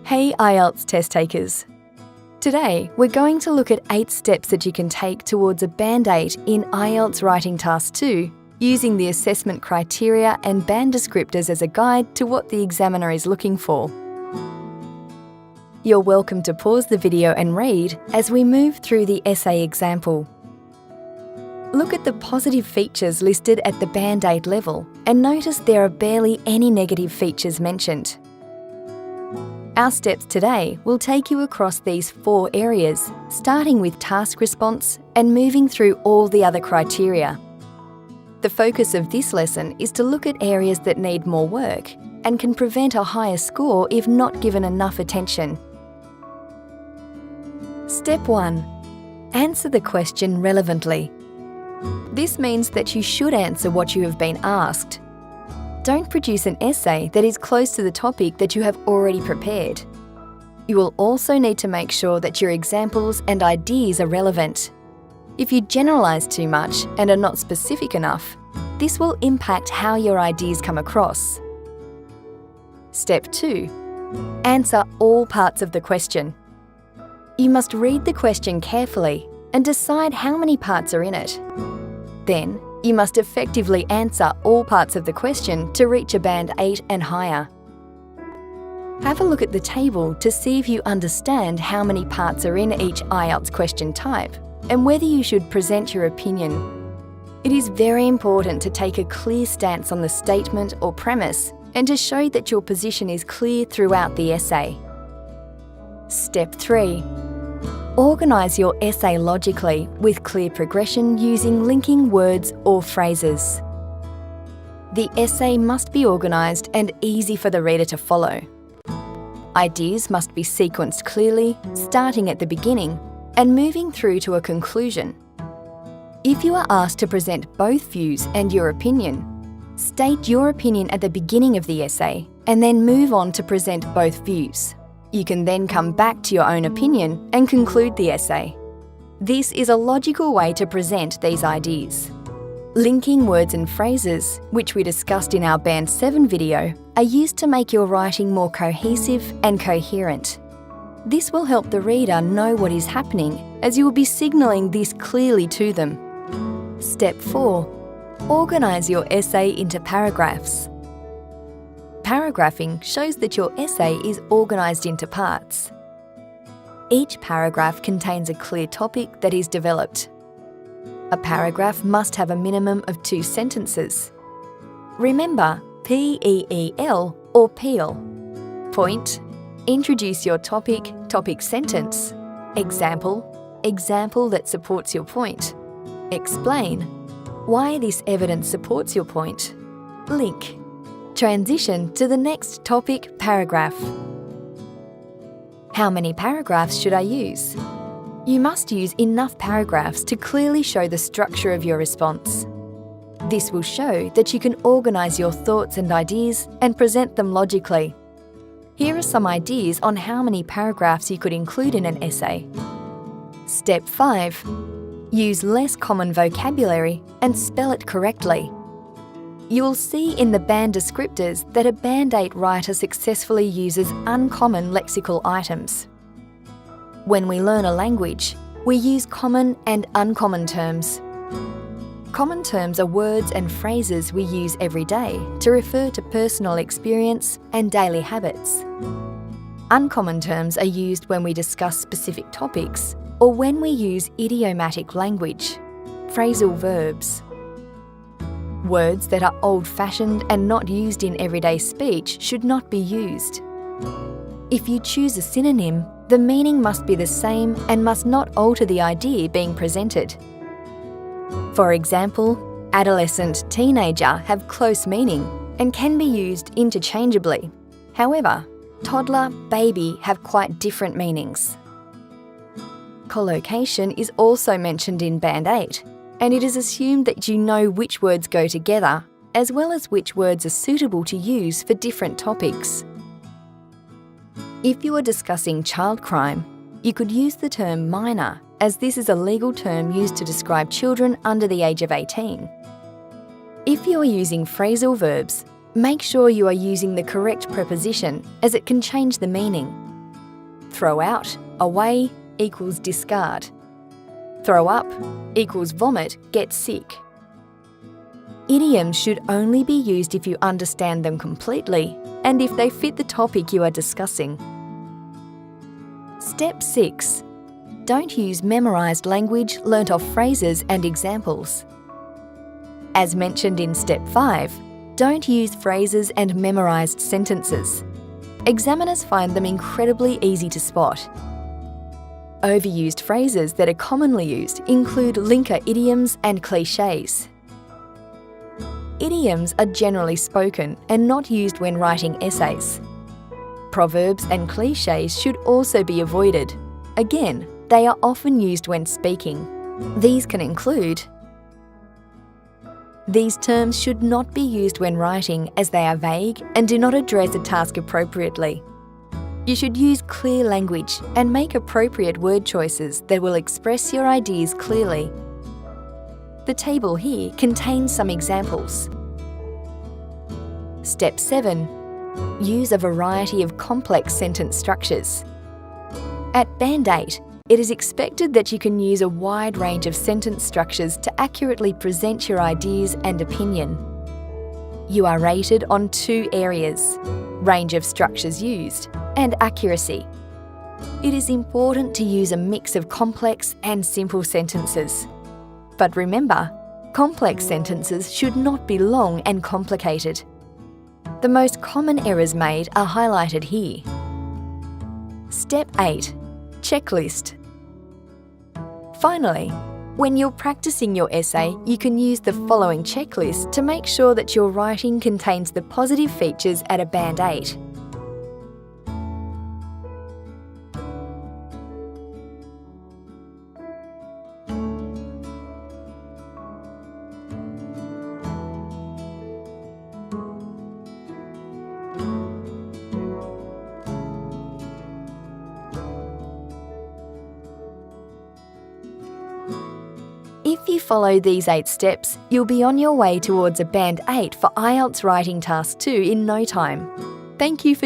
Hey Ielts test takers! Today, we're going to look at 8 steps that you can take towards a Band 8 in Ielts Writing Task 2, using the assessment criteria and band descriptors as a guide to what the examiner is looking for. You're welcome to pause the video and read as we move through the essay example. Look at the positive features listed at the Band 8 level and notice there are barely any negative features mentioned. Our steps today will take you across these 4 areas, starting with task response and moving through all the other criteria. The focus of this lesson is to look at areas that need more work and can prevent a higher score if not given enough attention. Step 1. Answer the question relevantly. This means that you should answer what you have been asked. Don't produce an essay that is close to the topic that you have already prepared. You will also need to make sure that your examples and ideas are relevant. If you generalise too much and are not specific enough, this will impact how your ideas come across. Step 2. Answer all parts of the question. You must read the question carefully and decide how many parts are in it. Then, you must effectively answer all parts of the question to reach a Band 8 and higher. Have a look at the table to see if you understand how many parts are in each Ielts question type and whether you should present your opinion. It is very important to take a clear stance on the statement or premise and to show that your position is clear throughout the essay. Step 3. Organise your essay logically with clear progression using linking words or phrases. The essay must be organised and easy for the reader to follow. Ideas must be sequenced clearly, starting at the beginning and moving through to a conclusion. If you are asked to present both views and your opinion, state your opinion at the beginning of the essay and then move on to present both views. You can then come back to your own opinion and conclude the essay. This is a logical way to present these ideas. Linking words and phrases, which we discussed in our Band 7 video, are used to make your writing more cohesive and coherent. This will help the reader know what is happening, as you will be signalling this clearly to them. Step 4. Organise your essay into paragraphs. Paragraphing shows that your essay is organised into parts. Each paragraph contains a clear topic that is developed. A paragraph must have a minimum of 2 sentences. Remember PEEL or PEEL. Point. Introduce your topic, topic sentence. Example, example that supports your point. Explain. Why this evidence supports your point. Link. Transition to the next topic paragraph. How many paragraphs should I use? You must use enough paragraphs to clearly show the structure of your response. This will show that you can organise your thoughts and ideas and present them logically. Here are some ideas on how many paragraphs you could include in an essay. Step 5. Use less common vocabulary and spell it correctly. You will see in the band descriptors that a Band 8 writer successfully uses uncommon lexical items. When we learn a language, we use common and uncommon terms. Common terms are words and phrases we use every day to refer to personal experience and daily habits. Uncommon terms are used when we discuss specific topics or when we use idiomatic language, phrasal verbs. Words that are old-fashioned and not used in everyday speech should not be used. If you choose a synonym, the meaning must be the same and must not alter the idea being presented. For example, adolescent, teenager have close meaning and can be used interchangeably. However, toddler, baby have quite different meanings. Collocation is also mentioned in Band 8. And it is assumed that you know which words go together, as well as which words are suitable to use for different topics. If you are discussing child crime, you could use the term minor, as this is a legal term used to describe children under the age of 18. If you are using phrasal verbs, make sure you are using the correct preposition, as it can change the meaning. Throw out, away equals discard. Throw up equals vomit, get sick. Idioms should only be used if you understand them completely and if they fit the topic you are discussing. Step 6. Don't use memorised language learnt off phrases and examples. As mentioned in Step 5, don't use phrases and memorised sentences. Examiners find them incredibly easy to spot. Overused phrases that are commonly used include linker idioms and clichés. Idioms are generally spoken and not used when writing essays. Proverbs and clichés should also be avoided. Again, they are often used when speaking. These can include: these terms should not be used when writing as they are vague and do not address a task appropriately. You should use clear language and make appropriate word choices that will express your ideas clearly. The table here contains some examples. Step 7. Use a variety of complex sentence structures. At Band 8, it is expected that you can use a wide range of sentence structures to accurately present your ideas and opinion. You are rated on 2 areas: range of structures used and accuracy. It is important to use a mix of complex and simple sentences. But remember, complex sentences should not be long and complicated. The most common errors made are highlighted here. Step 8. Checklist. Finally, when you're practicing your essay, you can use the following checklist to make sure that your writing contains the positive features at a Band 8. If you follow these 8 steps, you'll be on your way towards a Band 8 for Ielts Writing Task 2 in no time. Thank you for